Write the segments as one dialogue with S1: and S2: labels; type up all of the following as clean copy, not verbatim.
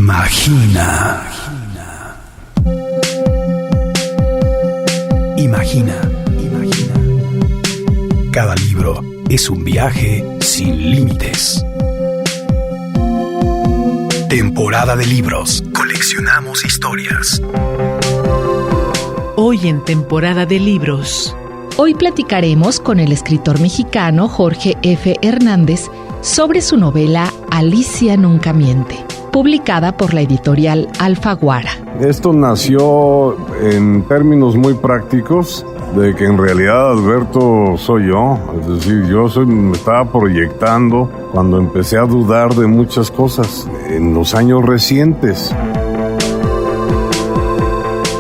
S1: Imagina. Imagina. Cada libro es un viaje sin límites. Temporada de libros. Coleccionamos historias.
S2: Hoy en Temporada de Libros.
S3: Hoy platicaremos con el escritor mexicano Jorge F. Hernández sobre su novela Alicia Nunca Miente, publicada por la editorial Alfaguara.
S4: Esto nació en términos muy prácticos, de que en realidad Alberto soy yo. Es decir, me estaba proyectando cuando empecé a dudar de muchas cosas en los años recientes.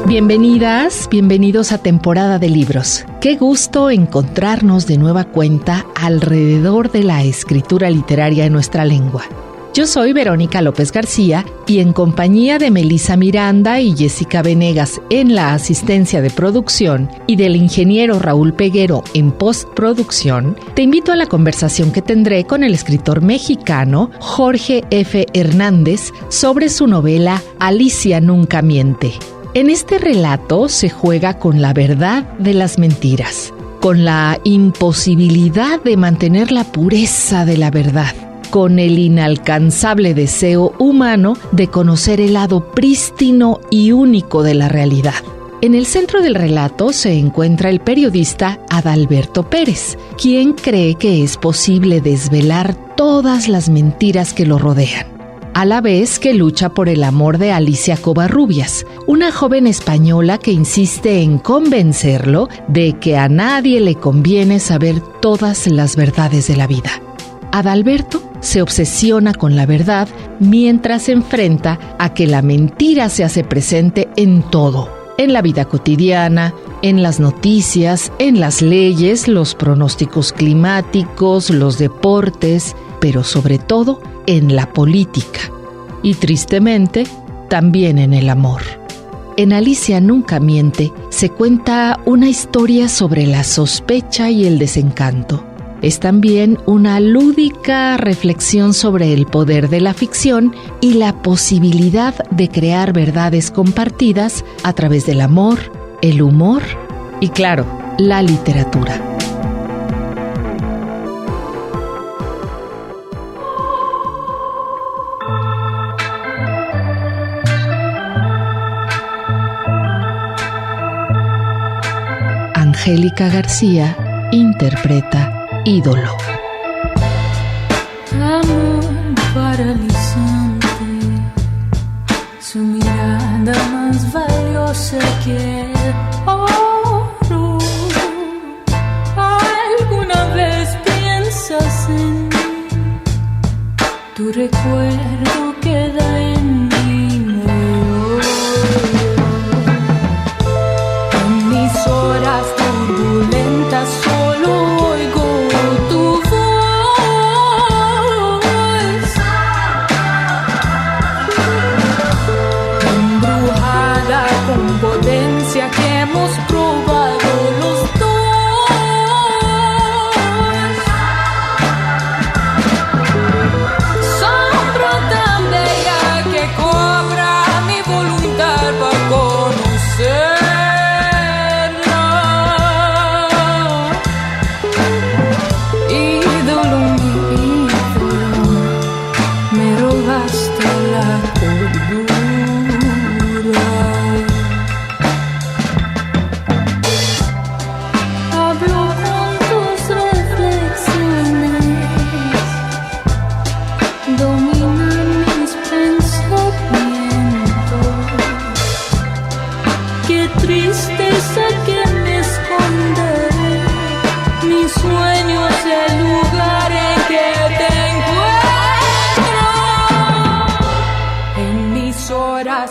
S3: Bienvenidos a Temporada de Libros. Qué gusto encontrarnos de nueva cuenta alrededor de la escritura literaria en nuestra lengua. Yo soy Verónica López García y en compañía de Melissa Miranda y Jessica Venegas en la asistencia de producción y del ingeniero Raúl Peguero en postproducción, te invito a la conversación que tendré con el escritor mexicano Jorge F. Hernández sobre su novela Alicia Nunca Miente. En este relato se juega con la verdad de las mentiras, con la imposibilidad de mantener la pureza de la verdad, con el inalcanzable deseo humano de conocer el lado prístino y único de la realidad. En el centro del relato se encuentra el periodista Adalberto Pérez, quien cree que es posible desvelar todas las mentiras que lo rodean, a la vez que lucha por el amor de Alicia Covarrubias, una joven española que insiste en convencerlo de que a nadie le conviene saber todas las verdades de la vida. Adalberto se obsesiona con la verdad mientras se enfrenta a que la mentira se hace presente en todo, en la vida cotidiana, en las noticias, en las leyes, los pronósticos climáticos, los deportes, pero sobre todo en la política y, tristemente, también en el amor. En Alicia Nunca Miente se cuenta una historia sobre la sospecha y el desencanto. Es también una lúdica reflexión sobre el poder de la ficción y la posibilidad de crear verdades compartidas a través del amor, el humor y, claro, la literatura. Angélica García interpreta Ídolo.
S5: Amor paralizante, su mirada más valiosa que el oro. ¿Alguna vez piensas en mí? Tu recuerdo queda en mi memoria. En mis horas turbulentas solo oigo tu voz, embrujada con potencia que hemos probado los dos. Sombra tan bella que cobra mi voluntad para conocer.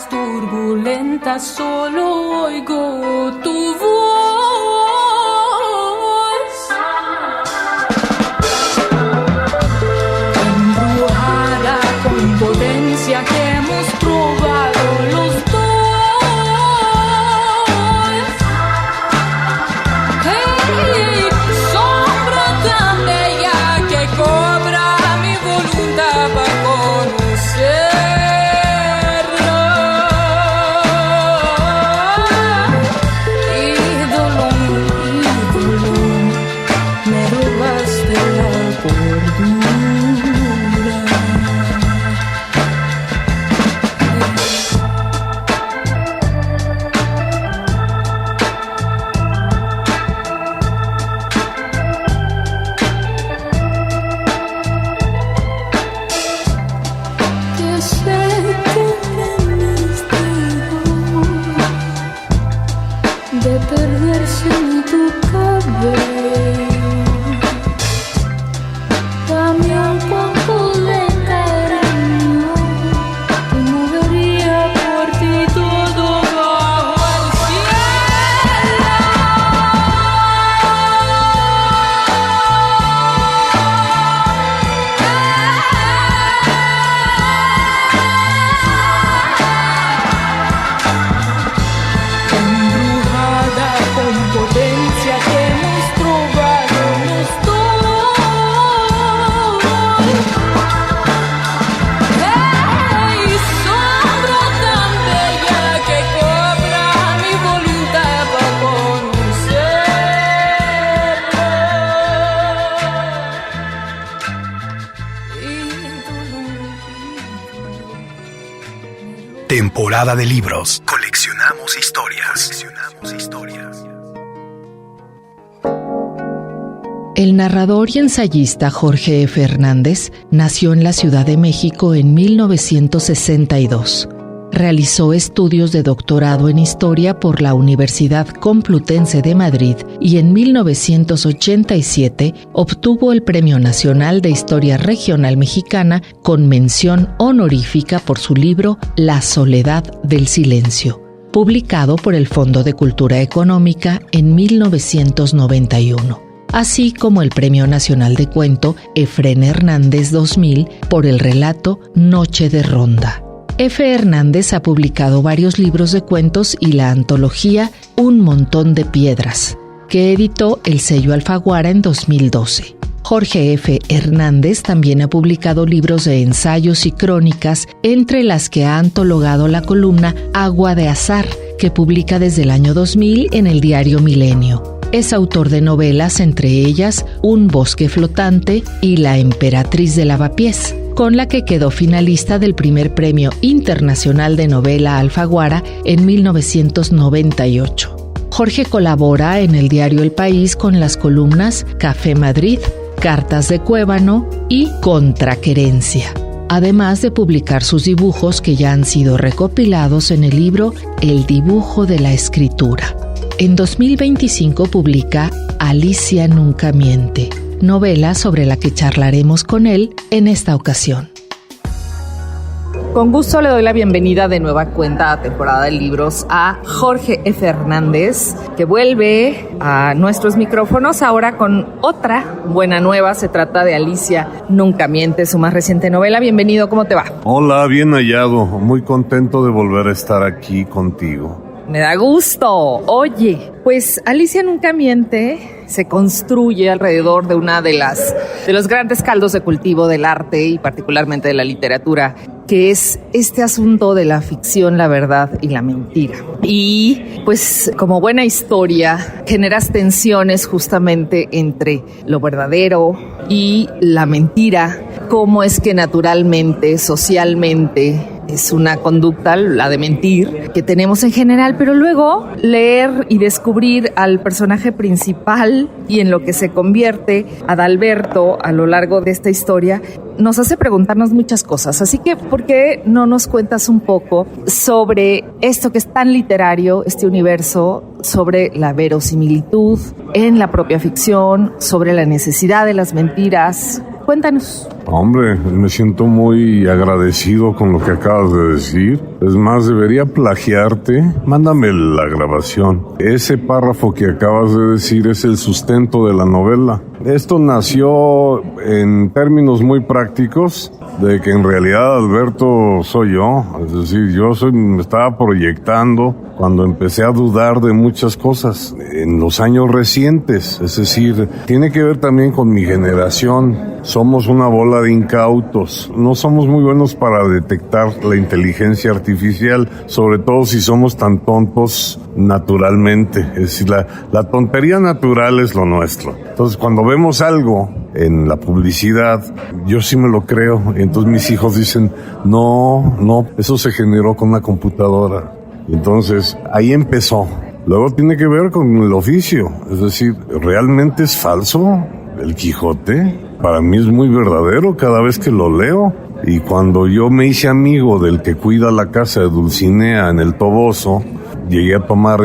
S5: Turbulentas solo oigo tu voz, embrujada con potencia que hemos probado los dos. Hey, sombra tan bella que cobra mi voluntad para conocer.
S1: Temporada de libros. Coleccionamos historias.
S3: El narrador y ensayista Jorge F. Hernández nació en la Ciudad de México en 1962. Realizó estudios de doctorado en Historia por la Universidad Complutense de Madrid y en 1987 obtuvo el Premio Nacional de Historia Regional Mexicana con mención honorífica por su libro La Soledad del Silencio, publicado por el Fondo de Cultura Económica en 1991. Así como el Premio Nacional de Cuento Efrén Hernández 2000 por el relato Noche de Ronda. F. Hernández ha publicado varios libros de cuentos y la antología Un Montón de Piedras, que editó el sello Alfaguara en 2012. Jorge F. Hernández también ha publicado libros de ensayos y crónicas, entre las que ha antologado la columna Agua de Azar, que publica desde el año 2000 en el diario Milenio. Es autor de novelas, entre ellas Un bosque flotante y La emperatriz de Lavapiés, con la que quedó finalista del primer Premio Internacional de Novela Alfaguara en 1998. Jorge colabora en el diario El País con las columnas Café Madrid, Cartas de Cuébano y Contraquerencia, además de publicar sus dibujos que ya han sido recopilados en el libro El dibujo de la escritura. En 2025 publica Alicia nunca miente, novela sobre la que charlaremos con él en esta ocasión.
S6: Con gusto le doy la bienvenida de nueva cuenta a Temporada de Libros a Jorge F. Hernández, que vuelve a nuestros micrófonos ahora con otra buena nueva. Se trata de Alicia nunca miente, su más reciente novela. Bienvenido, ¿cómo te va?
S4: Hola, bien hallado. Muy contento de volver a estar aquí contigo.
S6: Me da gusto. Oye, pues Alicia nunca miente se construye alrededor de una de los grandes caldos de cultivo del arte y particularmente de la literatura, que es este asunto de la ficción, la verdad y la mentira. Y pues como buena historia generas tensiones justamente entre lo verdadero y la mentira. Cómo es que naturalmente, socialmente, es una conducta, la de mentir, que tenemos en general, pero luego leer y descubrir al personaje principal y en lo que se convierte Adalberto a lo largo de esta historia nos hace preguntarnos muchas cosas. Así que, ¿por qué no nos cuentas un poco sobre esto que es tan literario, este universo, sobre la verosimilitud en la propia ficción, sobre la necesidad de las mentiras? Cuéntanos.
S4: Hombre, me siento muy agradecido con lo que acabas de decir. Es más, debería plagiarte. Mándame la grabación. Ese párrafo que acabas de decir es el sustento de la novela. Esto nació en términos muy prácticos, de que en realidad Alberto soy yo. Es decir, me estaba proyectando cuando empecé a dudar de muchas cosas en los años recientes. Es decir, tiene que ver también con mi generación. Somos una bola de incautos. No somos muy buenos para detectar la inteligencia artificial, sobre todo si somos tan tontos naturalmente. Es decir, la tontería natural es lo nuestro. Entonces, cuando vemos algo en la publicidad, yo sí me lo creo. Entonces mis hijos dicen, no, eso se generó con una computadora. Entonces, ahí empezó. Luego tiene que ver con el oficio. Es decir, ¿realmente es falso el Quijote? Para mí es muy verdadero cada vez que lo leo. Y cuando yo me hice amigo del que cuida la casa de Dulcinea en el Toboso, llegué a tomar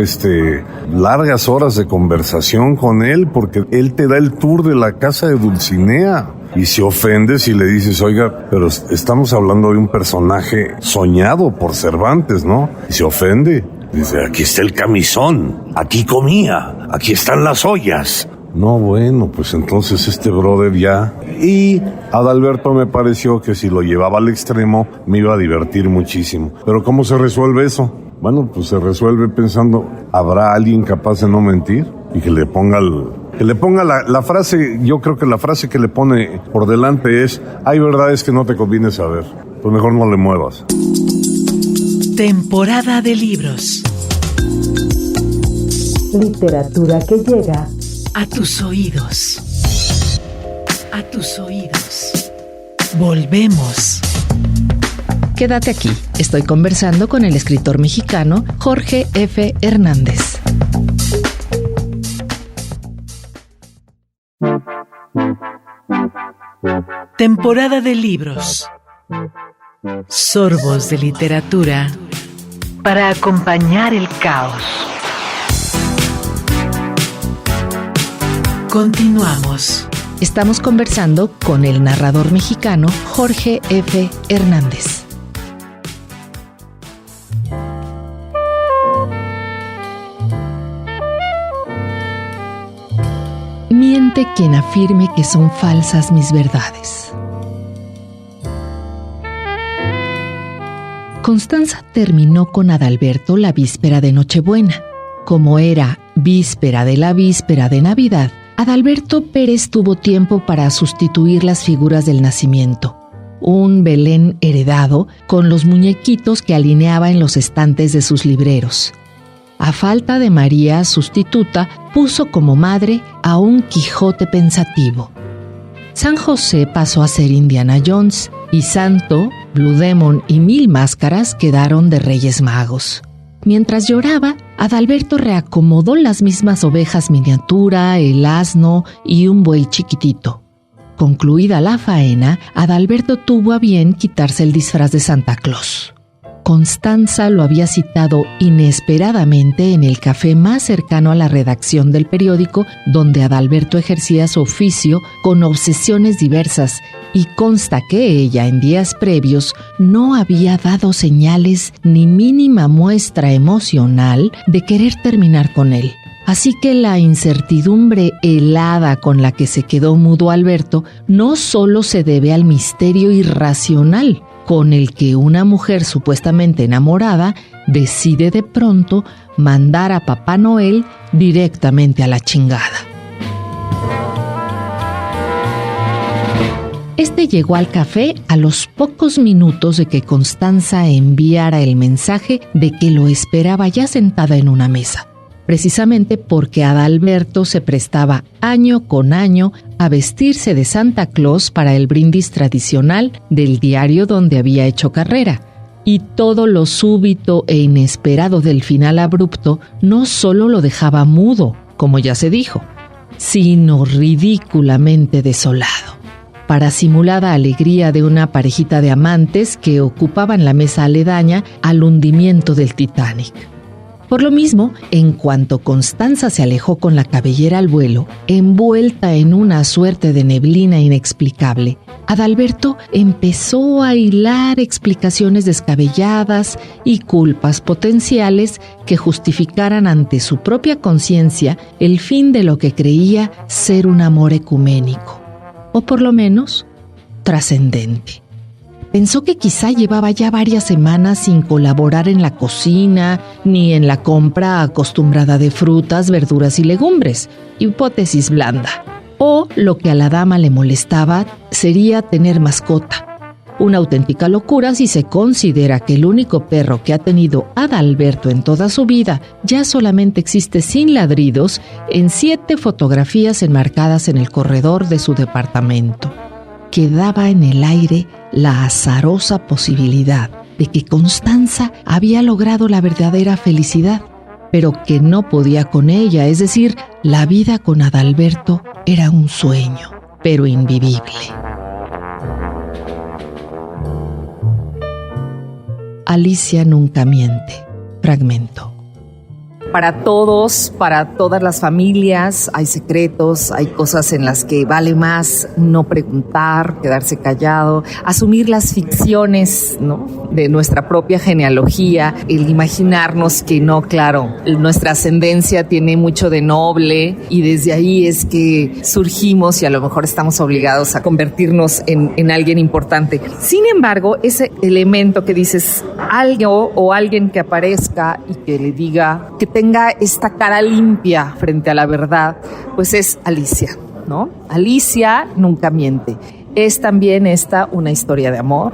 S4: largas horas de conversación con él, porque él te da el tour de la casa de Dulcinea. Y se ofende si le dices, oiga, pero estamos hablando de un personaje soñado por Cervantes, ¿no? Y se ofende. Dice, aquí está el camisón, aquí comía, aquí están las ollas. No, bueno, pues entonces este brother ya... Y Adalberto me pareció que si lo llevaba al extremo me iba a divertir muchísimo. Pero ¿cómo se resuelve eso? Bueno, pues se resuelve pensando, ¿habrá alguien capaz de no mentir? Y que le ponga la frase. Yo creo que la frase que le pone por delante es, hay verdades que no te conviene saber, pues mejor no le muevas.
S2: Temporada de libros.
S3: Literatura que llega
S2: a tus oídos. A tus oídos. Volvemos.
S3: Quédate aquí, estoy conversando con el escritor mexicano Jorge F. Hernández.
S2: Temporada de libros. Sorbos de literatura para acompañar el caos. Continuamos.
S3: Estamos conversando con el narrador mexicano Jorge F. Hernández. Miente quien afirme que son falsas mis verdades. Constanza terminó con Adalberto la víspera de Nochebuena. Como era víspera de la víspera de Navidad, Adalberto Pérez tuvo tiempo para sustituir las figuras del nacimiento. Un Belén heredado con los muñequitos que alineaba en los estantes de sus libreros. A falta de María sustituta, puso como madre a un Quijote pensativo. San José pasó a ser Indiana Jones y Santo, Blue Demon y Mil Máscaras quedaron de Reyes Magos. Mientras lloraba, Adalberto reacomodó las mismas ovejas miniatura, el asno y un buey chiquitito. Concluida la faena, Adalberto tuvo a bien quitarse el disfraz de Santa Claus. Constanza lo había citado inesperadamente en el café más cercano a la redacción del periódico, donde Adalberto ejercía su oficio con obsesiones diversas, y consta que ella en días previos no había dado señales ni mínima muestra emocional de querer terminar con él. Así que la incertidumbre helada con la que se quedó mudo Alberto no solo se debe al misterio irracional con el que una mujer supuestamente enamorada decide de pronto mandar a Papá Noel directamente a la chingada. Este llegó al café a los pocos minutos de que Constanza enviara el mensaje de que lo esperaba ya sentada en una mesa. Precisamente porque Adalberto se prestaba año con año a vestirse de Santa Claus para el brindis tradicional del diario donde había hecho carrera. Y todo lo súbito e inesperado del final abrupto no solo lo dejaba mudo, como ya se dijo, sino ridículamente desolado. Para simulada alegría de una parejita de amantes que ocupaban la mesa aledaña al hundimiento del Titanic. Por lo mismo, en cuanto Constanza se alejó con la cabellera al vuelo, envuelta en una suerte de neblina inexplicable, Adalberto empezó a hilar explicaciones descabelladas y culpas potenciales que justificaran ante su propia conciencia el fin de lo que creía ser un amor ecuménico, o por lo menos trascendente. Pensó que quizá llevaba ya varias semanas sin colaborar en la cocina ni en la compra acostumbrada de frutas, verduras y legumbres, hipótesis blanda. O lo que a la dama le molestaba sería tener mascota. Una auténtica locura si se considera que el único perro que ha tenido Adalberto en toda su vida ya solamente existe sin ladridos en 7 fotografías enmarcadas en el corredor de su departamento. Quedaba en el aire la azarosa posibilidad de que Constanza había logrado la verdadera felicidad, pero que no podía con ella, es decir, la vida con Adalberto era un sueño, pero invivible. Alicia nunca miente. Fragmento.
S6: Para todos, para todas las familias, hay secretos, hay cosas en las que vale más no preguntar, quedarse callado, asumir las ficciones, ¿no?, de nuestra propia genealogía, el imaginarnos que no, claro, nuestra ascendencia tiene mucho de noble y desde ahí es que surgimos y a lo mejor estamos obligados a convertirnos en alguien importante. Sin embargo, ese elemento que dices, algo o alguien que aparezca y que le diga, que tenga esta cara limpia frente a la verdad, pues es Alicia, ¿no? Alicia nunca miente. Es también esta una historia de amor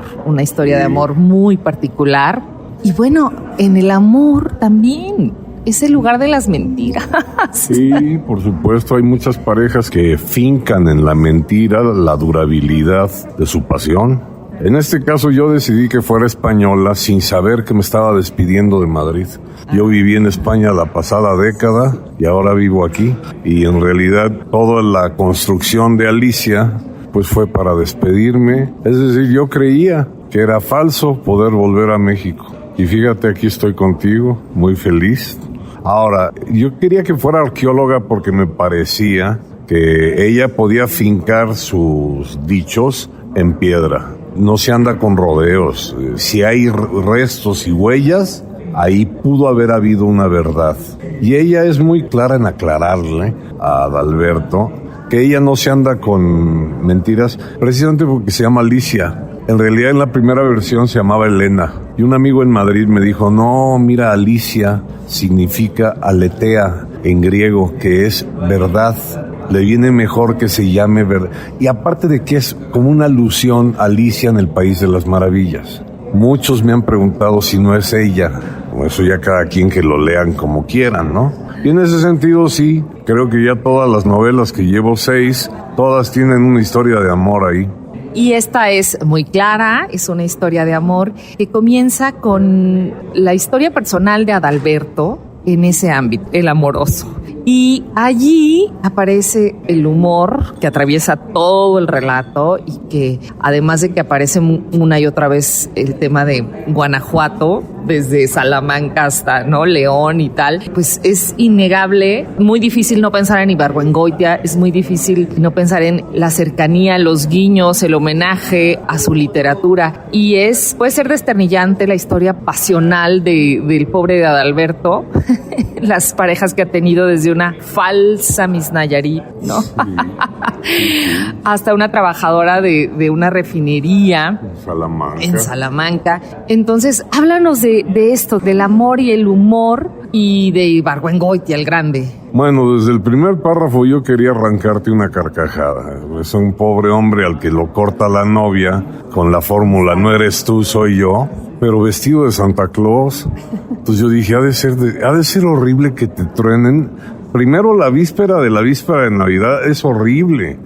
S6: muy particular. Y bueno, en el amor también es el lugar de las mentiras.
S4: Sí, por supuesto, hay muchas parejas que fincan en la mentira la durabilidad de su pasión. En este caso yo decidí que fuera española sin saber que me estaba despidiendo de Madrid. Yo viví en España la pasada década y ahora vivo aquí. Y en realidad toda la construcción de Alicia pues fue para despedirme. Es decir, yo creía que era falso poder volver a México. Y fíjate, aquí estoy contigo, muy feliz. Ahora, yo quería que fuera arqueóloga porque me parecía que ella podía fincar sus dichos en piedra. No se anda con rodeos. Si hay restos y huellas, ahí pudo haber habido una verdad. Y ella es muy clara en aclararle a Adalberto que ella no se anda con mentiras, precisamente porque se llama Alicia. En realidad en la primera versión se llamaba Elena. Y un amigo en Madrid me dijo, no, mira, Alicia significa aletea en griego, que es verdad. Le viene mejor que se llame verdad. Y aparte de que es como una alusión a Alicia en el País de las Maravillas. Muchos me han preguntado si no es ella. Eso ya cada quien que lo lean como quieran, ¿no? Y en ese sentido sí, creo que ya todas las novelas que llevo 6, todas tienen una historia de amor ahí.
S6: Y esta es muy clara, es una historia de amor que comienza con la historia personal de Adalberto en ese ámbito, el amoroso. Y allí aparece el humor que atraviesa todo el relato y que además de que aparece una y otra vez el tema de Guanajuato, desde Salamanca hasta León y tal, pues es innegable, muy difícil no pensar en Ibargüengoitia, es muy difícil no pensar en la cercanía, los guiños, el homenaje a su literatura. Y puede ser desternillante la historia pasional del pobre de Adalberto, las parejas que ha tenido desde una falsa Miss Nayarit, ¿no? Hasta una trabajadora de una refinería en Salamanca. Entonces, háblanos de esto, del amor y el humor y de Ibargüengoitia el Grande.
S4: Bueno, desde el primer párrafo yo quería arrancarte una carcajada. Es un pobre hombre al que lo corta la novia con la fórmula, no eres tú, soy yo, pero vestido de Santa Claus. Entonces yo dije, ha de ser horrible que te truenen. Primero la víspera de Navidad es horrible,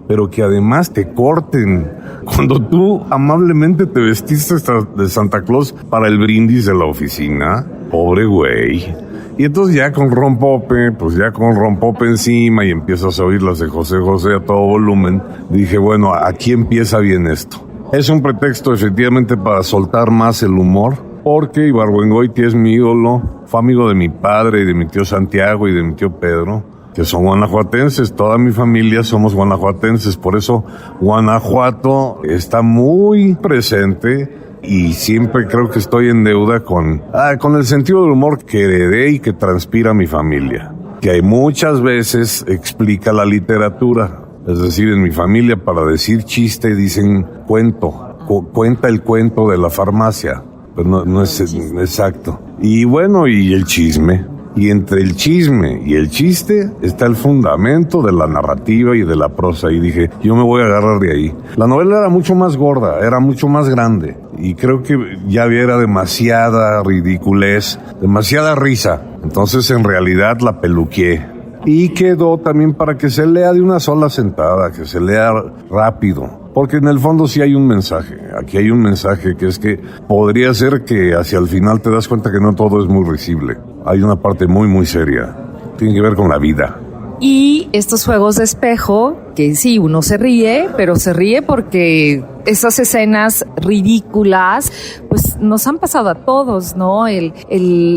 S4: pero que además te corten cuando tú amablemente te vestiste de Santa Claus para el brindis de la oficina. Pobre güey. Y entonces ya con rompope encima y empiezas a oír las de José José a todo volumen, dije, bueno, aquí empieza bien esto. Es un pretexto efectivamente para soltar más el humor, porque Ibargüengoitia es mi ídolo, fue amigo de mi padre y de mi tío Santiago y de mi tío Pedro, que son guanajuatenses, toda mi familia somos guanajuatenses, por eso Guanajuato está muy presente y siempre creo que estoy en deuda con el sentido del humor que heredé y que transpira mi familia, que muchas veces explica la literatura. Es decir, en mi familia para decir chiste dicen cuento, cuenta el cuento de la farmacia, pero no es exacto. Y bueno, y el chisme. Y entre el chisme y el chiste está el fundamento de la narrativa y de la prosa. Y dije, yo me voy a agarrar de ahí. La novela era mucho más gorda, era mucho más grande. Y creo que ya era demasiada ridiculez, demasiada risa. Entonces en realidad la peluqué. Y quedó también para que se lea de una sola sentada, que se lea rápido. Porque en el fondo sí hay un mensaje. Aquí hay un mensaje que es que podría ser que hacia el final te das cuenta que no todo es muy risible. Hay una parte muy, muy seria. Tiene que ver con la vida.
S6: Y estos juegos de espejo, que sí, uno se ríe, pero se ríe porque esas escenas ridículas, pues nos han pasado a todos, ¿no? El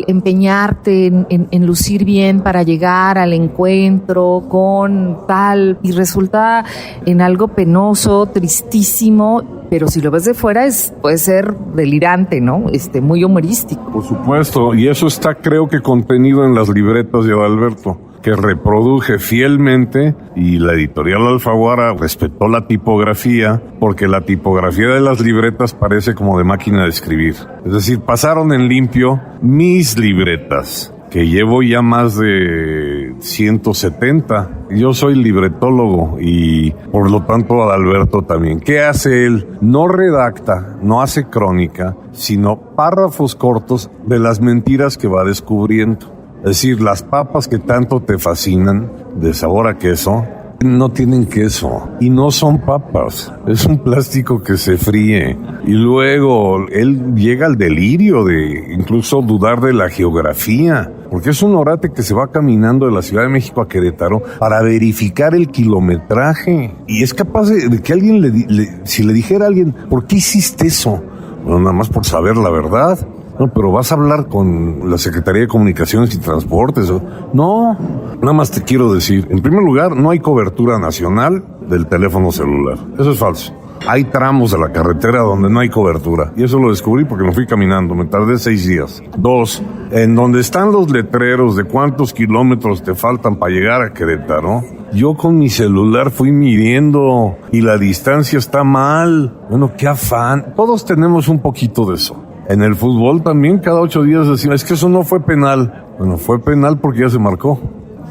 S6: empeñarte en lucir bien para llegar al encuentro con tal, y resulta en algo penoso, tristísimo, pero si lo ves de fuera puede ser delirante, ¿no? Muy humorístico.
S4: Por supuesto, y eso está creo que contenido en las libretas de Adalberto, que reproduje fielmente, y la editorial Alfaguara respetó la tipografía, porque la tipografía de las libretas parece como de máquina de escribir. Es decir, pasaron en limpio mis libretas, que llevo ya más de 170. Yo soy libretólogo y por lo tanto Adalberto también. ¿Qué hace él? No redacta, no hace crónica, sino párrafos cortos de las mentiras que va descubriendo. Es decir, las papas que tanto te fascinan, de sabor a queso, no tienen queso y no son papas, es un plástico que se fríe. Y luego él llega al delirio de incluso dudar de la geografía, porque es un orate que se va caminando de la Ciudad de México a Querétaro para verificar el kilometraje. Y es capaz de que alguien si le dijera a alguien, ¿por qué hiciste eso? Bueno, nada más por saber la verdad. No, pero vas a hablar con la Secretaría de Comunicaciones y Transportes. No, nada más te quiero decir, en primer lugar, no hay cobertura nacional del teléfono celular. Eso es falso. Hay tramos de la carretera donde no hay cobertura. Y eso lo descubrí porque me fui caminando. Me tardé 6 días. 2, en donde están los letreros de cuántos kilómetros te faltan para llegar a Querétaro, yo con mi celular fui midiendo y la distancia está mal. Bueno, qué afán. Todos tenemos un poquito de eso. En el fútbol también cada 8 días decían, es que eso no fue penal. Bueno, fue penal porque ya se marcó.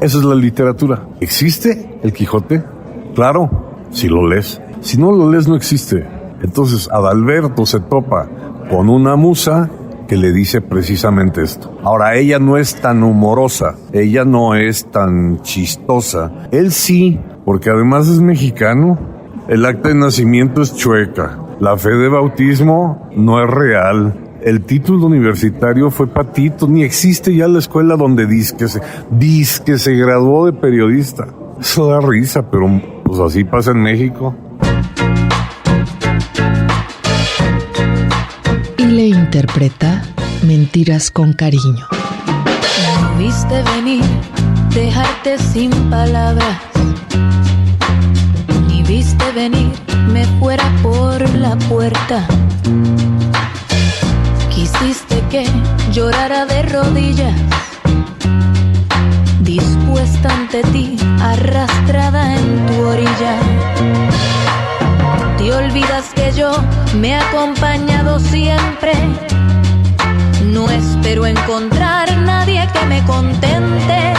S4: Esa es la literatura. ¿Existe el Quijote? Claro, si lo lees. Si no lo lees, no existe. Entonces, Adalberto se topa con una musa que le dice precisamente esto. Ahora, ella no es tan humorosa, ella no es tan chistosa. Él sí, porque además es mexicano. El acta de nacimiento es chueca. La fe de bautismo no es real. El título universitario fue patito, ni existe ya la escuela donde dice que se graduó de periodista. Eso da risa, pero pues así pasa en México.
S3: Y le interpreta Mentiras con cariño.
S7: No viste venir, dejarte sin palabras, ni viste venir, me fuera por la puerta. Quisiste que llorara de rodillas, dispuesta ante ti, arrastrada en tu orilla. Te olvidas que yo me he acompañado siempre. No espero encontrar nadie que me contente,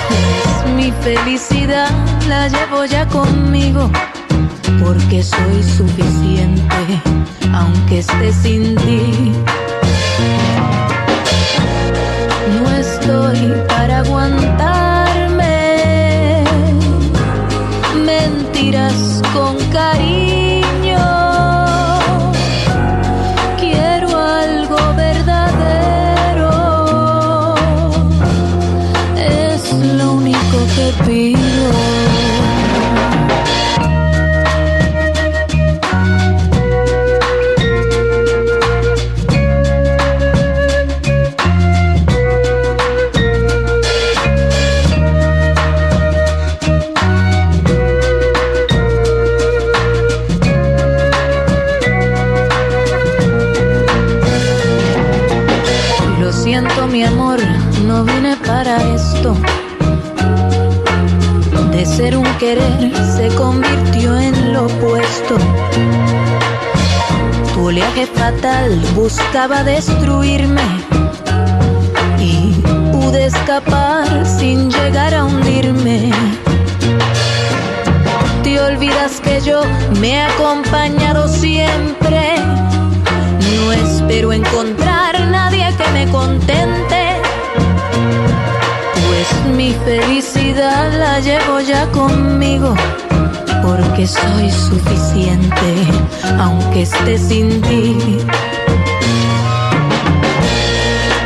S7: pues mi felicidad la llevo ya conmigo, porque soy suficiente, aunque esté sin ti. No estoy para aguantarme mentiras con cariño. Quiero algo verdadero, es lo único que pido. Mi amor, no vine para esto. De ser un querer se convirtió en lo opuesto. Tu oleaje fatal buscaba destruirme y pude escapar sin llegar a hundirme. Te olvidas que yo me he acompañado siempre. No espero encontrar nadie que me contente, pues mi felicidad la llevo ya conmigo, porque soy suficiente, aunque esté sin ti.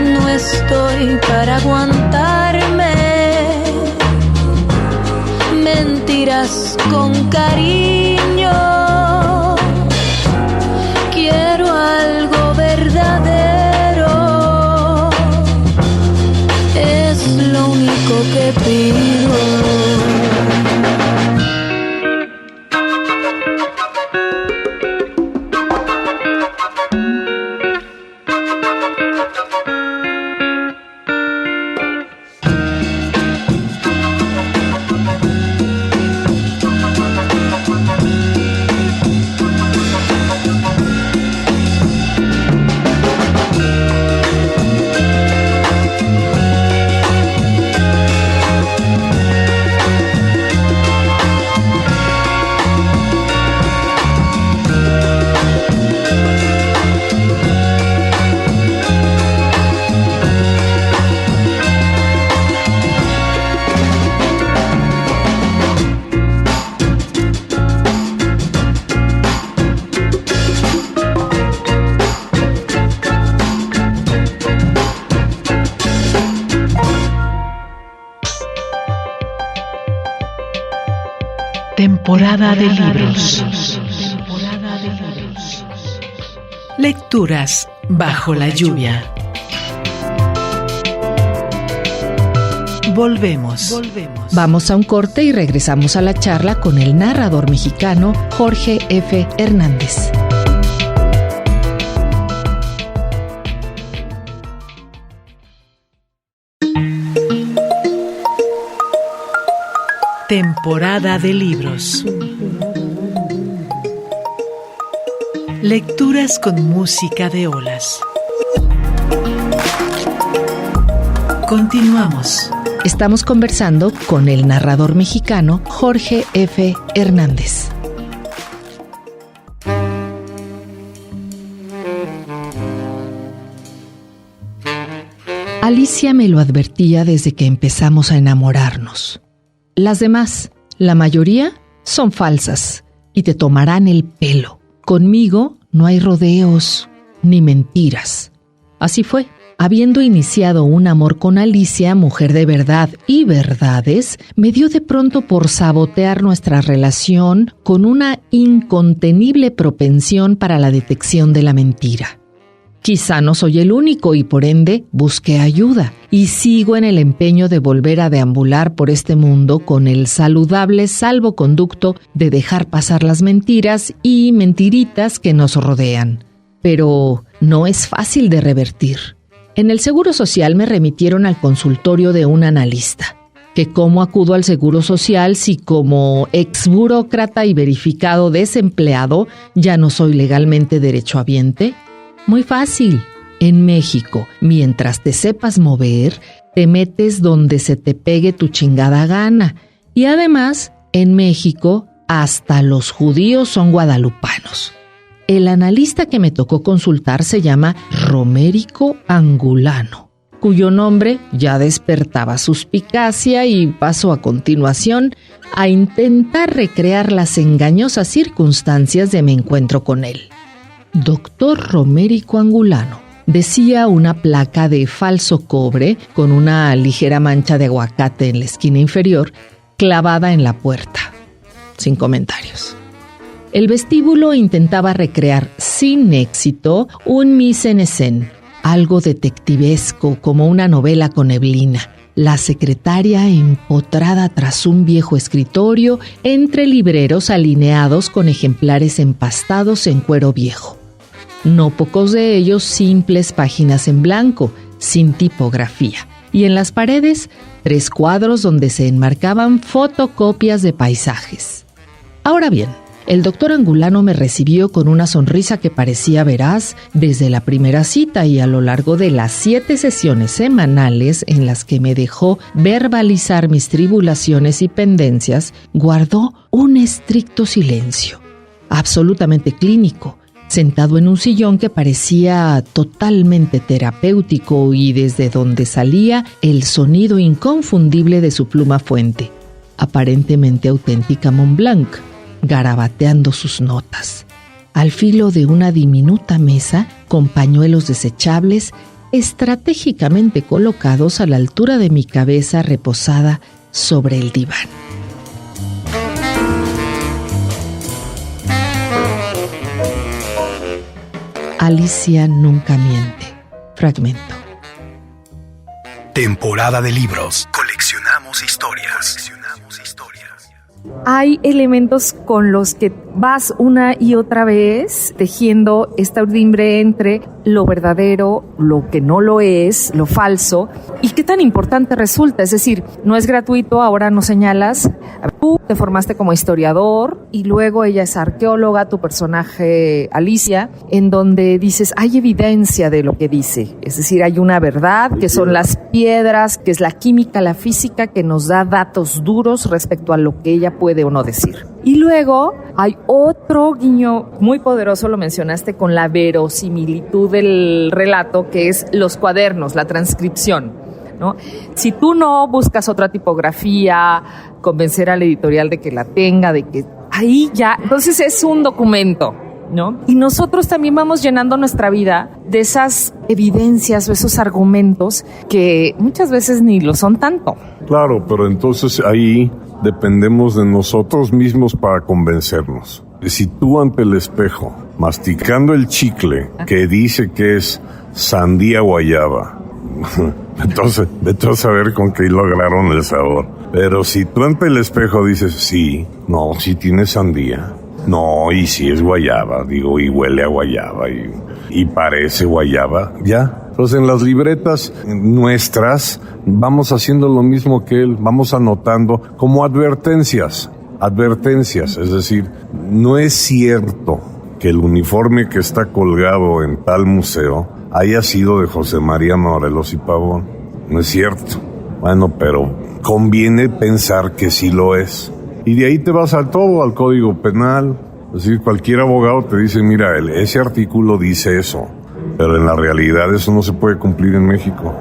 S7: No estoy para aguantarme mentiras con cariño. Quiero algo verdadero, es lo único que pido.
S2: Temporada de libros. Lecturas bajo la lluvia. Volvemos.
S3: Vamos a un corte y regresamos a la charla con el narrador mexicano Jorge F. Hernández.
S2: Temporada de libros. Lecturas con música de olas. Continuamos.
S3: Estamos conversando con el narrador mexicano Jorge F. Hernández. Alicia me lo advertía desde que empezamos a enamorarnos. Las demás, la mayoría, son falsas y te tomarán el pelo. Conmigo no hay rodeos ni mentiras. Así fue. Habiendo iniciado un amor con Alicia, mujer de verdad y verdades, me dio de pronto por sabotear nuestra relación con una incontenible propensión para la detección de la mentira. Quizá no soy el único y por ende busqué ayuda y sigo en el empeño de volver a deambular por este mundo con el saludable salvoconducto de dejar pasar las mentiras y mentiritas que nos rodean. Pero no es fácil de revertir. En el Seguro Social me remitieron al consultorio de un analista. ¿Que cómo acudo al Seguro Social si como exburócrata y verificado desempleado ya no soy legalmente derechohabiente? Muy fácil. En México, mientras te sepas mover, te metes donde se te pegue tu chingada gana. Y además, en México, hasta los judíos son guadalupanos. El analista que me tocó consultar se llama Romérico Angulano, cuyo nombre ya despertaba suspicacia y paso a continuación a intentar recrear las engañosas circunstancias de mi encuentro con él. Doctor Romérico Angulano, decía una placa de falso cobre con una ligera mancha de aguacate en la esquina inferior clavada en la puerta. Sin comentarios. El vestíbulo intentaba recrear sin éxito un mise en scène, algo detectivesco como una novela con neblina. La secretaria empotrada tras un viejo escritorio entre libreros alineados con ejemplares empastados en cuero viejo. No pocos de ellos simples páginas en blanco, sin tipografía. Y en las paredes, 3 cuadros donde se enmarcaban fotocopias de paisajes. Ahora bien, el doctor Angulano me recibió con una sonrisa que parecía veraz desde la primera cita y a lo largo de las 7 sesiones semanales en las que me dejó verbalizar mis tribulaciones y pendencias, guardó un estricto silencio, absolutamente clínico, sentado en un sillón que parecía totalmente terapéutico y desde donde salía el sonido inconfundible de su pluma fuente, aparentemente auténtica Montblanc, garabateando sus notas, al filo de una diminuta mesa con pañuelos desechables estratégicamente colocados a la altura de mi cabeza reposada sobre el diván. Alicia nunca miente. Fragmento.
S1: Temporada de libros. Coleccionamos historias.
S6: Hay elementos con los que vas una y otra vez tejiendo esta urdimbre entre lo verdadero, lo que no lo es, lo falso, y qué tan importante resulta. Es decir, no es gratuito, ahora nos señalas, tú te formaste como historiador y luego ella es arqueóloga, tu personaje Alicia, en donde dices, hay evidencia de lo que dice. Es decir, hay una verdad, que son las piedras, que es la química, la física, que nos da datos duros respecto a lo que ella puede o no decir. Y luego hay otro guiño muy poderoso, lo mencionaste, con la verosimilitud del relato, que es los cuadernos, la transcripción, ¿no? Si tú no buscas otra tipografía, convencer al editorial de que la tenga, de que ahí ya, entonces es un documento, ¿no? Y nosotros también vamos llenando nuestra vida de esas evidencias o esos argumentos que muchas veces ni lo son tanto.
S4: Claro, pero entonces ahí dependemos de nosotros mismos para convencernos. Si tú ante el espejo, masticando el chicle que dice que es sandía guayaba, entonces vete a saber con qué lograron el sabor. Pero si tú ante el espejo dices, sí, no, sí tiene sandía, no, y sí es guayaba, digo, y huele a guayaba, y parece guayaba, ya. Entonces en las libretas nuestras vamos haciendo lo mismo que él, vamos anotando como advertencias, es decir, no es cierto que el uniforme que está colgado en tal museo haya sido de José María Morelos y Pavón, no es cierto. Bueno, pero conviene pensar que sí lo es. Y de ahí te vas al Código Penal. Es decir, cualquier abogado te dice, mira, ese artículo dice eso, pero en la realidad eso no se puede cumplir en México.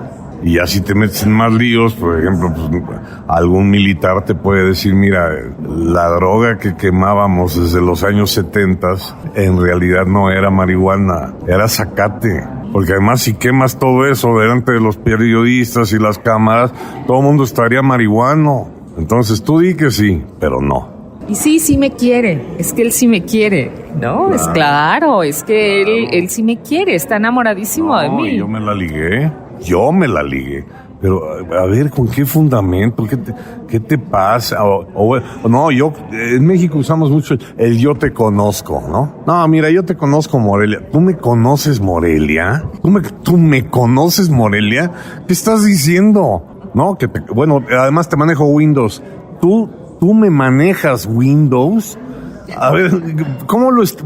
S4: Y ya si te metes en más líos, por ejemplo, pues, algún militar te puede decir, mira, la droga que quemábamos desde los años 70 en realidad no era marihuana, era zacate. Porque además si quemas todo eso delante de los periodistas y las cámaras, todo el mundo estaría marihuano. Entonces tú di que sí, pero no.
S6: Y sí me quiere, es que él sí me quiere, ¿no? Claro. Es claro, es que él sí me quiere, está enamoradísimo de mí.
S4: Yo me la ligué. Pero, a ver, ¿con qué fundamento? ¿Qué te pasa? En México usamos mucho el yo te conozco, ¿no? No, mira, yo te conozco, Morelia. ¿Tú me conoces, Morelia? ¿Tú me conoces, Morelia? ¿Qué estás diciendo? ¿No? Bueno, además te manejo Windows. ¿Tú me manejas Windows? A ver,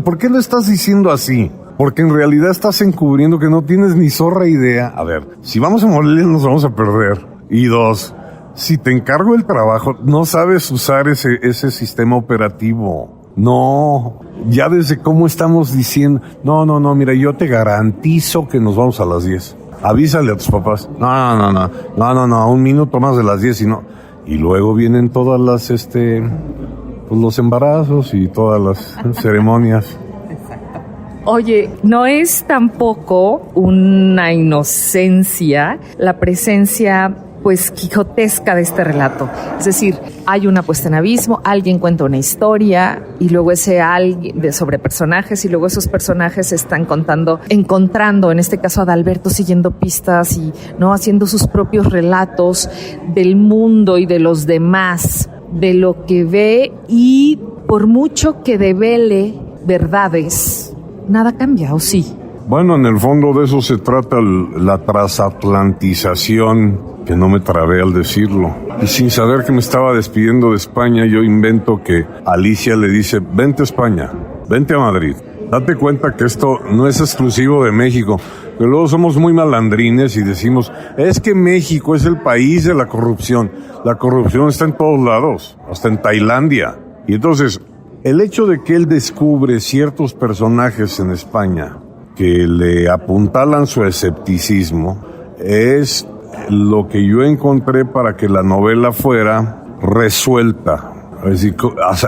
S4: ¿por qué lo estás diciendo así? Porque en realidad estás encubriendo que no tienes ni zorra idea. A ver, si vamos a Morelia nos vamos a perder. Y 2, si te encargo el trabajo, no sabes usar ese sistema operativo. No, ya desde cómo estamos diciendo, no, mira, yo te garantizo que nos vamos a las 10. Avísale a tus papás. No, un minuto más de las 10 y no. Y luego vienen todas las, pues los embarazos y todas las ceremonias.
S6: Oye, no es tampoco una inocencia la presencia, pues, quijotesca de este relato. Es decir, hay una puesta en abismo, alguien cuenta una historia y luego ese alguien sobre personajes y luego esos personajes se están encontrando, en este caso Adalberto siguiendo pistas y no haciendo sus propios relatos del mundo y de los demás, de lo que ve, y por mucho que devele verdades, nada cambia, ¿o sí?
S4: Bueno, en el fondo de eso se trata la transatlantización, que no me trabé al decirlo. Y sin saber que me estaba despidiendo de España, yo invento que Alicia le dice, vente a España, vente a Madrid. Date cuenta que esto no es exclusivo de México, que luego somos muy malandrines y decimos, es que México es el país de la corrupción. La corrupción está en todos lados, hasta en Tailandia. Y entonces, el hecho de que él descubre ciertos personajes en España que le apuntalan su escepticismo es lo que yo encontré para que la novela fuera resuelta. Es decir,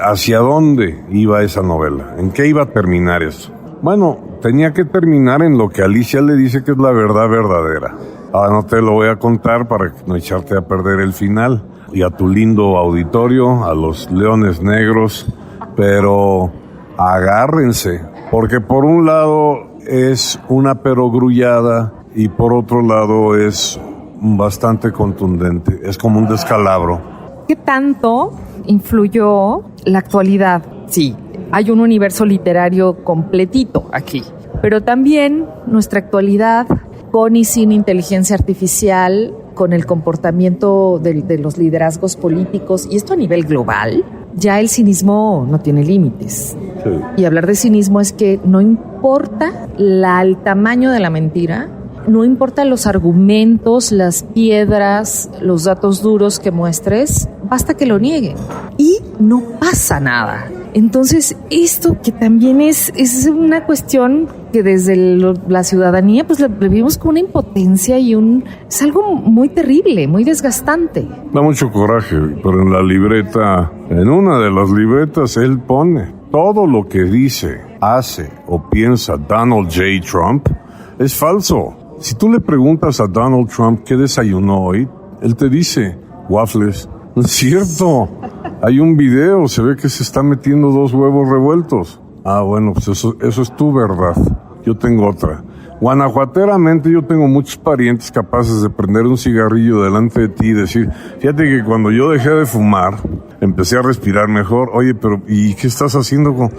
S4: ¿hacia dónde iba esa novela? ¿En qué iba a terminar eso? Bueno, tenía que terminar en lo que Alicia le dice que es la verdad verdadera. Ahora no te lo voy a contar para no echarte a perder el final. Y a tu lindo auditorio, a los leones negros, pero agárrense, porque por un lado es una perogrullada y por otro lado es bastante contundente, es como un descalabro.
S6: ¿Qué tanto influyó la actualidad? Sí, hay un universo literario completito aquí, pero también nuestra actualidad, con y sin inteligencia artificial, con el comportamiento de los liderazgos políticos, y esto a nivel global. Ya el cinismo no tiene límites. Sí. Y hablar de cinismo es que no importa el tamaño de la mentira, no importa los argumentos, las piedras, los datos duros que muestres, basta que lo nieguen y no pasa nada. Entonces, esto que también es una cuestión que desde la ciudadanía pues le vivimos con una impotencia y es algo muy terrible, muy desgastante.
S4: Da mucho coraje, pero en la libreta, en una de las libretas, él pone todo lo que dice, hace o piensa Donald J. Trump es falso. Si tú le preguntas a Donald Trump qué desayunó hoy, él te dice waffles. No es cierto. Hay un video, se ve que se está metiendo 2 huevos revueltos. Ah, bueno, pues eso es tu verdad. Yo tengo otra. Guanajuateramente yo tengo muchos parientes capaces de prender un cigarrillo delante de ti y decir, fíjate que cuando yo dejé de fumar, empecé a respirar mejor. Oye, pero ¿y qué estás haciendo con...?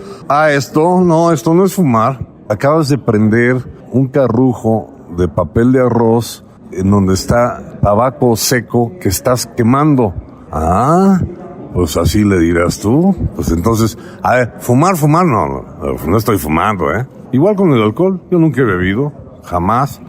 S4: Esto no es fumar. Acabas de prender un carrujo de papel de arroz en donde está tabaco seco que estás quemando. Pues así le dirás tú. Pues entonces, fumar, no estoy fumando, Igual con el alcohol, yo nunca he bebido, jamás.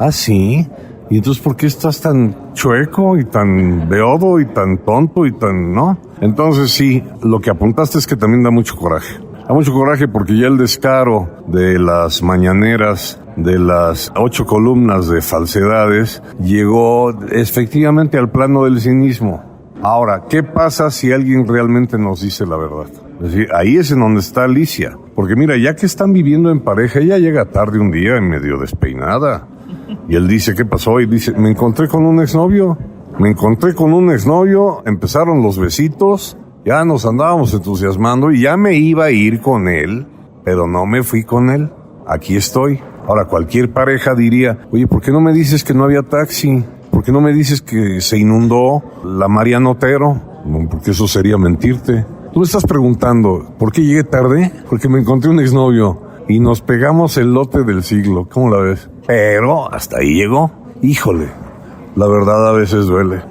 S4: Sí. ¿Y entonces por qué estás tan chueco y tan beodo y tan tonto y tan, no? Entonces sí, lo que apuntaste es que también da mucho coraje. Da mucho coraje porque ya el descaro de las mañaneras, de las 8 columnas de falsedades, llegó efectivamente al plano del cinismo. Ahora, ¿qué pasa si alguien realmente nos dice la verdad? Es decir, ahí es en donde está Alicia. Porque mira, ya que están viviendo en pareja, ella llega tarde un día en medio despeinada. Y él dice, ¿qué pasó? Y dice, me encontré con un exnovio, empezaron los besitos, ya nos andábamos entusiasmando y ya me iba a ir con él, pero no me fui con él. Aquí estoy. Ahora, cualquier pareja diría, oye, ¿por qué no me dices que no había taxi? ¿Por qué no me dices que se inundó la Mariano Otero? Porque eso sería mentirte. Tú me estás preguntando, ¿por qué llegué tarde? Porque me encontré un exnovio y nos pegamos el lote del siglo. ¿Cómo la ves? Pero hasta ahí llegó. Híjole, la verdad a veces duele.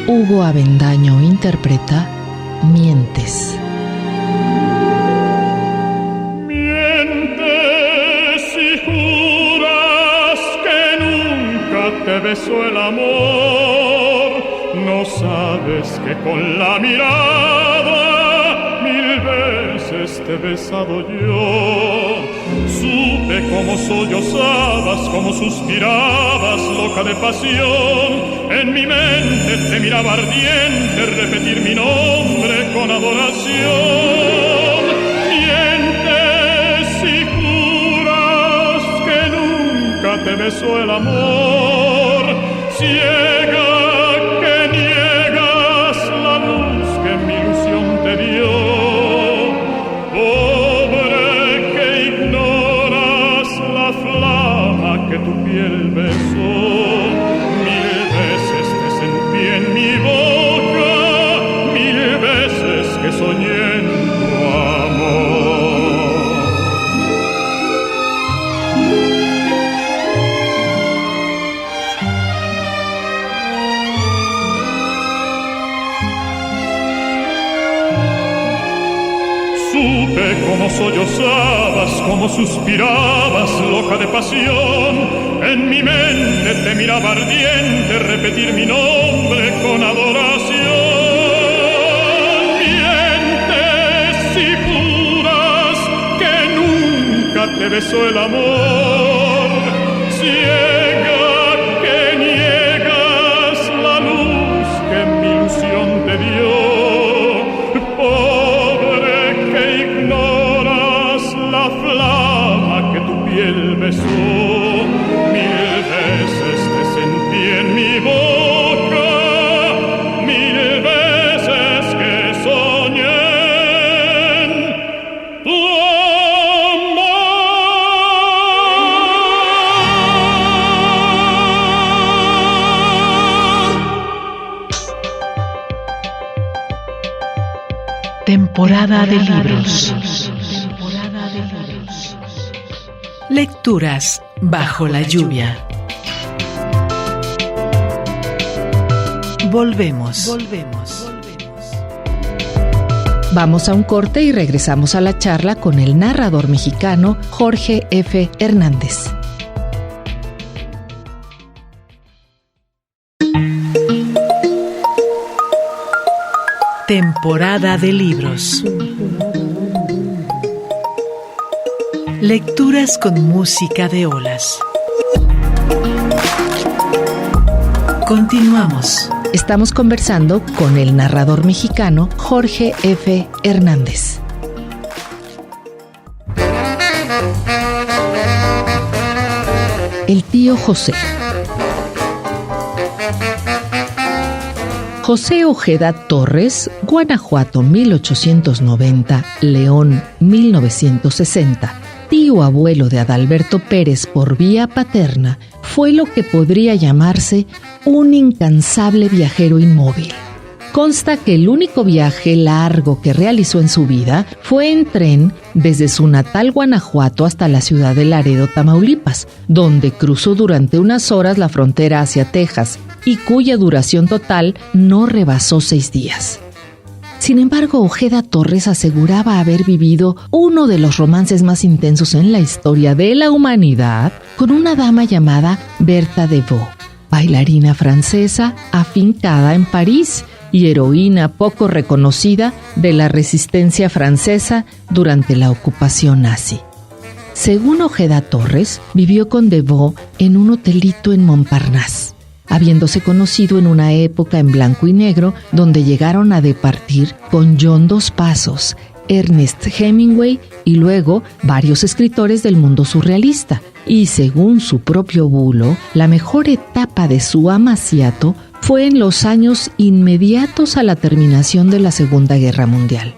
S3: Hugo Avendaño interpreta Mientes.
S8: Te besó el amor, no sabes que con la mirada 1000 veces te he besado yo. Supe cómo sollozabas, cómo suspirabas, loca de pasión. En mi mente te miraba ardiente repetir mi nombre con adoración. Mientes y juras que nunca te besó el amor. Ciega que niegas la luz que mi ilusión te dio. Pobre que ignoras la flama que tu piel besó. 1000 veces te sentí en mi boca, 1000 veces que soñé en tu amor. Supe cómo sollozabas, cómo suspirabas, loca de pasión. En mi mente te miraba ardiente repetir mi nombre con adoración. Mientes y juras que nunca te besó el amor. Ciega que niegas la luz que mi ilusión te dio. La flama que tu piel besó, 1000 veces te sentí en mi boca, 1000 veces que soñé en tu
S2: amor. Temporada de libros. Lecturas bajo la lluvia. Volvemos.
S3: Vamos a un corte y regresamos a la charla con el narrador mexicano Jorge F. Hernández.
S2: Temporada de libros. Lecturas con música de olas. Continuamos.
S3: Estamos conversando con el narrador mexicano Jorge F. Hernández. El tío José. José Ojeda Torres, Guanajuato 1890, León 1960, tío abuelo de Adalberto Pérez por vía paterna, fue lo que podría llamarse un incansable viajero inmóvil. Consta que el único viaje largo que realizó en su vida fue en tren desde su natal Guanajuato hasta la ciudad de Laredo, Tamaulipas, donde cruzó durante unas horas la frontera hacia Texas y cuya duración total no rebasó 6 días. Sin embargo, Ojeda Torres aseguraba haber vivido uno de los romances más intensos en la historia de la humanidad con una dama llamada Bertha de Vaux, bailarina francesa afincada en París y heroína poco reconocida de la resistencia francesa durante la ocupación nazi. Según Ojeda Torres, vivió con de Vaux en un hotelito en Montparnasse, habiéndose conocido en una época en blanco y negro donde llegaron a departir con John Dos Passos, Ernest Hemingway y luego varios escritores del mundo surrealista. Y según su propio bulo, la mejor etapa de su amaciato fue en los años inmediatos a la terminación de la Segunda Guerra Mundial.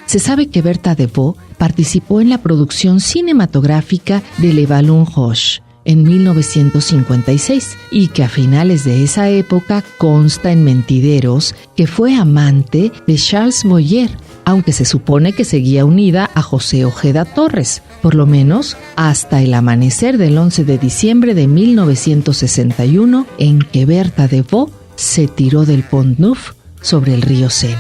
S3: Se sabe que Bertha de Vaux participó en la producción cinematográfica de Le Ballon Rouge en 1956 y que a finales de esa época consta en Mentideros que fue amante de Charles Boyer, aunque se supone que seguía unida a José Ojeda Torres, por lo menos hasta el amanecer del 11 de diciembre de 1961, en que Bertha de Vaux se tiró del Pont Neuf sobre el río Sena.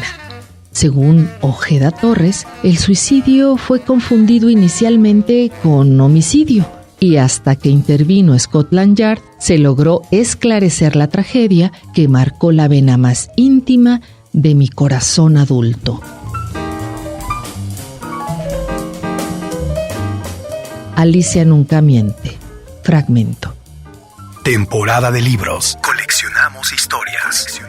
S3: Según Ojeda Torres, el suicidio fue confundido inicialmente con homicidio, y hasta que intervino Scotland Yard se logró esclarecer la tragedia que marcó la vena más íntima de mi corazón adulto. Alicia nunca miente. Fragmento.
S1: Temporada de libros. Coleccionamos historias.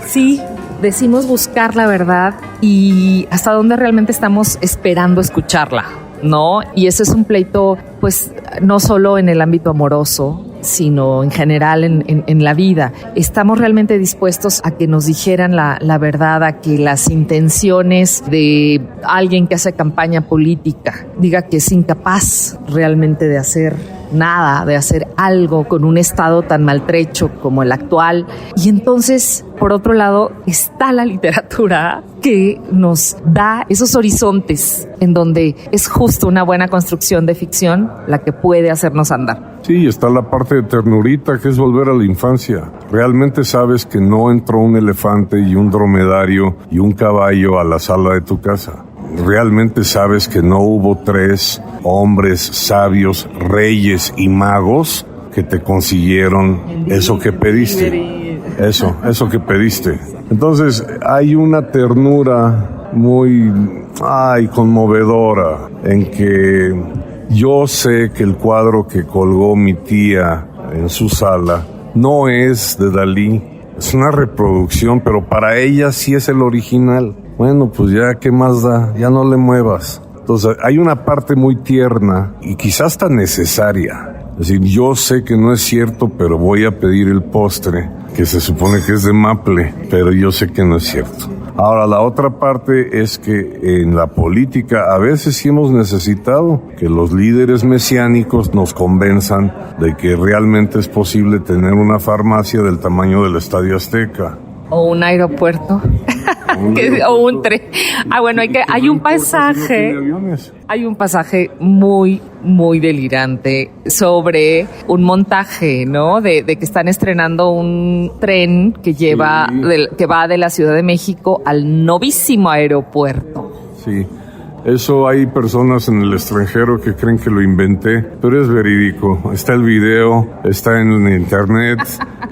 S6: Sí, decimos buscar la verdad y hasta dónde realmente estamos esperando escucharla, ¿no? Y ese es un pleito, pues, no solo en el ámbito amoroso, sino en general en la vida. ¿Estamos realmente dispuestos a que nos dijeran la verdad, a que las intenciones de alguien que hace campaña política diga que es incapaz realmente de hacer nada, de hacer algo con un estado tan maltrecho como el actual? Y entonces, por otro lado, está la literatura que nos da esos horizontes en donde es justo una buena construcción de ficción la que puede hacernos andar.
S4: Sí, está la parte de ternurita, que es volver a la infancia. Realmente sabes que no entró un elefante y un dromedario y un caballo a la sala de tu casa. Realmente sabes que no hubo 3 hombres sabios, reyes y magos que te consiguieron eso que pediste. Eso que pediste. Entonces hay una ternura muy conmovedora en que yo sé que el cuadro que colgó mi tía en su sala no es de Dalí, es una reproducción, pero para ella sí es el original. Bueno, pues ya, ¿qué más da? Ya no le muevas. Entonces, hay una parte muy tierna y quizás tan necesaria. Es decir, yo sé que no es cierto, pero voy a pedir el postre, que se supone que es de maple, pero yo sé que no es cierto. Ahora, la otra parte es que en la política a veces sí hemos necesitado que los líderes mesiánicos nos convenzan de que realmente es posible tener una farmacia del tamaño del Estadio Azteca.
S6: O un aeropuerto. O un tren. Bueno, hay un pasaje muy, muy delirante sobre un montaje, ¿no? De que están estrenando un tren que lleva, que va de la Ciudad de México al novísimo aeropuerto.
S4: Sí. Eso hay personas en el extranjero que creen que lo inventé, pero es verídico. Está el video, está en internet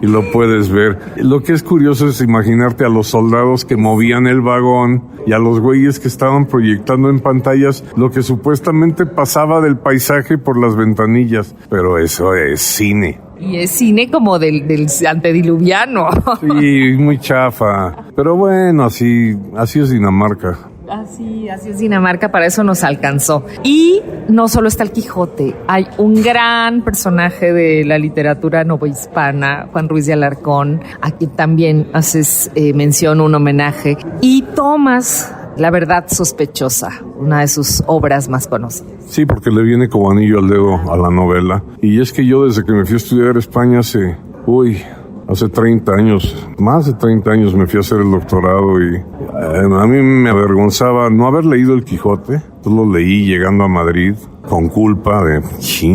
S4: y lo puedes ver. Lo que es curioso es imaginarte a los soldados que movían el vagón y a los güeyes que estaban proyectando en pantallas lo que supuestamente pasaba del paisaje por las ventanillas. Pero eso es cine.
S6: Y es cine como del antediluviano.
S4: Sí, muy chafa. Pero bueno, así es Dinamarca.
S6: Así es Dinamarca, para eso nos alcanzó. Y no solo está el Quijote, hay un gran personaje de la literatura novohispana, Juan Ruiz de Alarcón, a quien también haces mención, un homenaje, y tomas La verdad sospechosa, una de sus obras más conocidas.
S4: Sí, porque le viene como anillo al dedo a la novela. Y es que yo desde que me fui a estudiar a España hace 30 años, más de 30 años me fui a hacer el doctorado y a mí me avergonzaba no haber leído El Quijote. Lo leí llegando a Madrid con culpa de,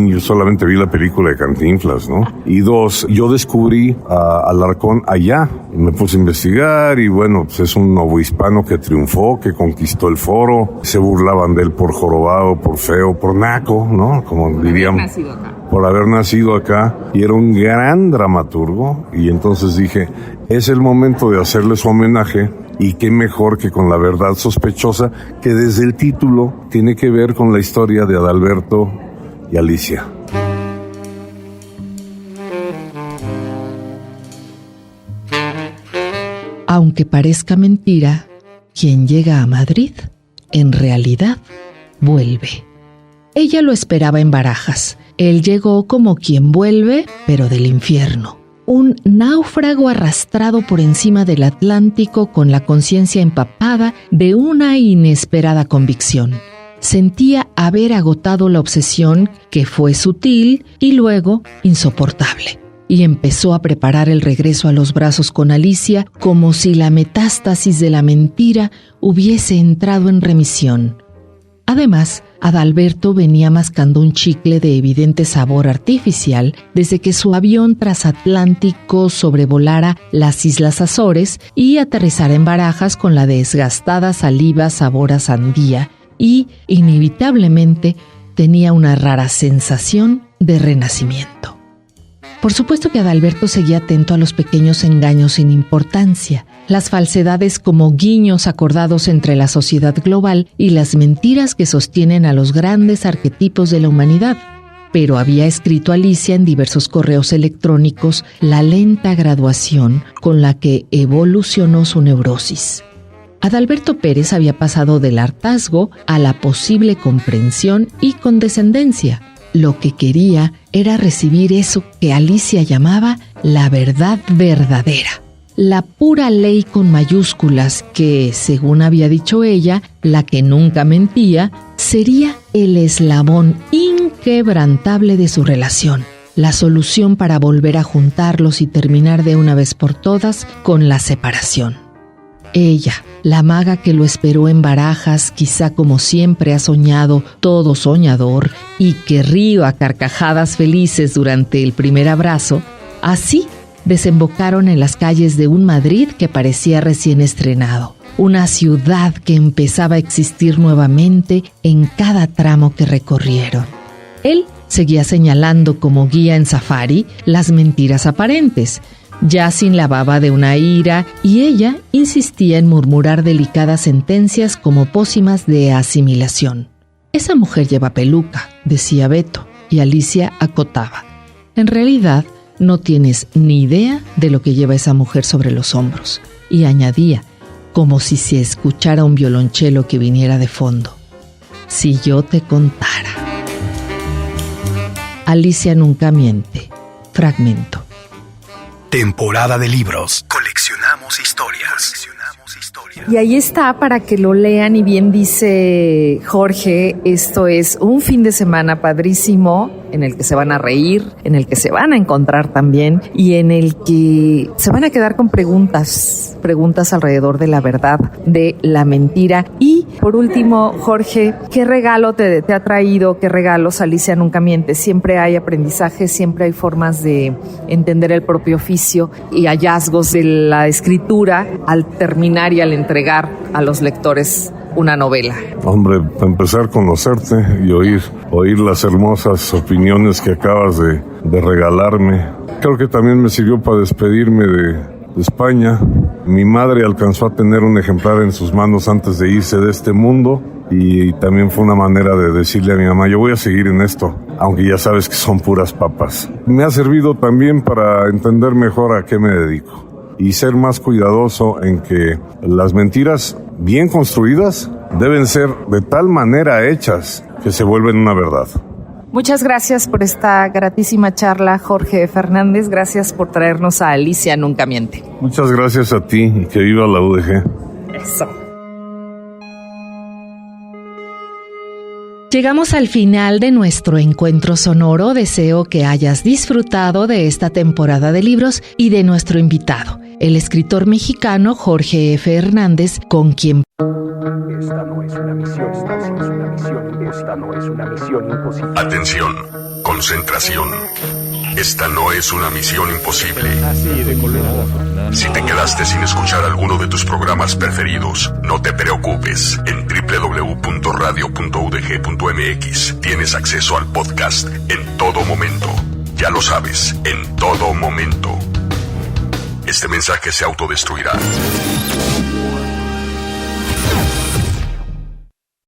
S4: yo solamente vi la película de Cantinflas, ¿no? Y 2, yo descubrí a Alarcón allá. Me puse a investigar y bueno, pues es un novohispano que triunfó, que conquistó el foro. Se burlaban de él por jorobado, por feo, por naco, ¿no? Como diríamos. Por haber nacido acá, y era un gran dramaturgo, y entonces dije, es el momento de hacerle su homenaje, y qué mejor que con La verdad sospechosa, que desde el título tiene que ver con la historia de Adalberto y Alicia.
S3: Aunque parezca mentira, quien llega a Madrid, en realidad, vuelve. Ella lo esperaba en Barajas. Él llegó como quien vuelve, pero del infierno. Un náufrago arrastrado por encima del Atlántico con la conciencia empapada de una inesperada convicción. Sentía haber agotado la obsesión que fue sutil y luego insoportable. Y empezó a preparar el regreso a los brazos con Alicia como si la metástasis de la mentira hubiese entrado en remisión. Además, Adalberto venía mascando un chicle de evidente sabor artificial desde que su avión transatlántico sobrevolara las Islas Azores y aterrizara en Barajas con la desgastada saliva sabor a sandía y, inevitablemente, tenía una rara sensación de renacimiento. Por supuesto que Adalberto seguía atento a los pequeños engaños sin importancia, las falsedades como guiños acordados entre la sociedad global y las mentiras que sostienen a los grandes arquetipos de la humanidad. Pero había escrito Alicia en diversos correos electrónicos la lenta graduación con la que evolucionó su neurosis. Adalberto Pérez había pasado del hartazgo a la posible comprensión y condescendencia. Lo que quería era recibir eso que Alicia llamaba la verdad verdadera. La pura ley con mayúsculas que, según había dicho ella, la que nunca mentía, sería el eslabón inquebrantable de su relación, la solución para volver a juntarlos y terminar de una vez por todas con la separación. Ella, la maga que lo esperó en Barajas, quizá como siempre ha soñado todo soñador, y que rió a carcajadas felices durante el primer abrazo, así desembocaron en las calles de un Madrid que parecía recién estrenado, una ciudad que empezaba a existir nuevamente en cada tramo que recorrieron. Él seguía señalando como guía en safari las mentiras aparentes, ya sin la baba de una ira, y ella insistía en murmurar delicadas sentencias como pócimas de asimilación. «Esa mujer lleva peluca», decía Beto, y Alicia acotaba. «En realidad, no tienes ni idea de lo que lleva esa mujer sobre los hombros», y añadía, como si se escuchara un violonchelo que viniera de fondo: «Si yo te contara». Alicia nunca miente. Fragmento.
S1: Temporada de libros. Coleccionamos historias.
S6: Y ahí está para que lo lean, y bien dice Jorge, esto es un fin de semana padrísimo en el que se van a reír, en el que se van a encontrar también y en el que se van a quedar con preguntas alrededor de la verdad, de la mentira. Y por último, Jorge, ¿qué regalo te ha traído? ¿Qué regalos Alicia nunca miente? Siempre hay aprendizaje, siempre hay formas de entender el propio oficio y hallazgos de la escritura al terminar y al entregar a los lectores una novela.
S4: Hombre, para empezar a conocerte y oír las hermosas opiniones que acabas de regalarme. Creo que también me sirvió para despedirme de España. Mi madre alcanzó a tener un ejemplar en sus manos antes de irse de este mundo, y también fue una manera de decirle a mi mamá: yo voy a seguir en esto, aunque ya sabes que son puras papas. Me ha servido también para entender mejor a qué me dedico y ser más cuidadoso en que las mentiras bien construidas deben ser de tal manera hechas que se vuelven una verdad.
S6: Muchas gracias por esta gratísima charla, Jorge Fernández. Gracias por traernos a Alicia Nunca Miente.
S4: Muchas gracias a ti y que viva la UDG.
S6: Eso.
S3: Llegamos al final de nuestro encuentro sonoro. Deseo que hayas disfrutado de esta temporada de libros y de nuestro invitado, el escritor mexicano Jorge F. Hernández, con quien...
S1: Esta no es una misión, esta no es una misión imposible.
S9: Atención, concentración. Esta no es una misión imposible. Si te quedaste sin escuchar alguno de tus programas preferidos, no te preocupes. En www.radio.udg.mx tienes acceso al podcast en todo momento. Ya lo sabes, en todo momento. Este mensaje se autodestruirá.